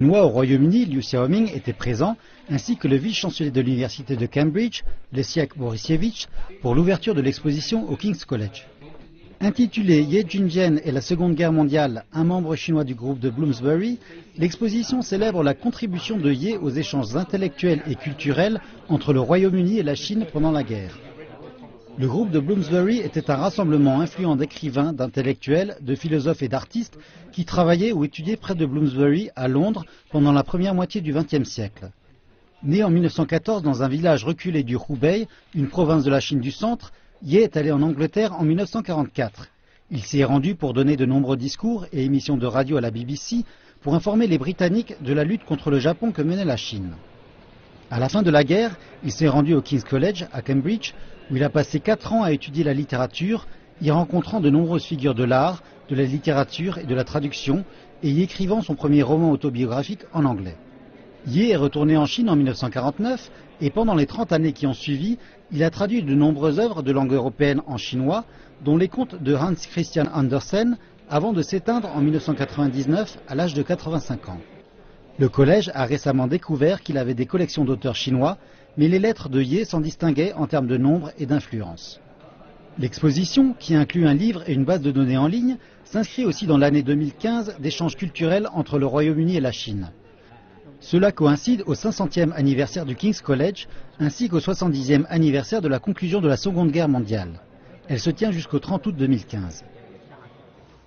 Chinois au Royaume-Uni, Liu Xiaoming, était présent, ainsi que le vice-chancelier de l'université de Cambridge, Leszek Borysiewicz, pour l'ouverture de l'exposition au King's College. Intitulée Ye Junjian et la Seconde Guerre mondiale, un membre chinois du groupe de Bloomsbury, l'exposition célèbre la contribution de Ye aux échanges intellectuels et culturels entre le Royaume-Uni et la Chine pendant la guerre. Le groupe de Bloomsbury était un rassemblement influent d'écrivains, d'intellectuels, de philosophes et d'artistes qui travaillaient ou étudiaient près de Bloomsbury à Londres pendant la première moitié du XXe siècle. Né en 1914 dans un village reculé du Hubei, une province de la Chine du centre, Ye est allé en Angleterre en 1944. Il s'y est rendu pour donner de nombreux discours et émissions de radio à la BBC pour informer les Britanniques de la lutte contre le Japon que menait la Chine. À la fin de la guerre, il s'est rendu au King's College à Cambridge, où il a passé 4 ans à étudier la littérature, y rencontrant de nombreuses figures de l'art, de la littérature et de la traduction, et y écrivant son premier roman autobiographique en anglais. Ye est retourné en Chine en 1949, et pendant les 30 années qui ont suivi, il a traduit de nombreuses œuvres de langue européenne en chinois, dont les contes de Hans Christian Andersen, avant de s'éteindre en 1999 à l'âge de 85 ans. Le collège a récemment découvert qu'il avait des collections d'auteurs chinois, mais les lettres de Ye s'en distinguaient en termes de nombre et d'influence. L'exposition, qui inclut un livre et une base de données en ligne, s'inscrit aussi dans l'année 2015 d'échanges culturels entre le Royaume-Uni et la Chine. Cela coïncide au 500e anniversaire du King's College, ainsi qu'au 70e anniversaire de la conclusion de la Seconde Guerre mondiale. Elle se tient jusqu'au 30 août 2015.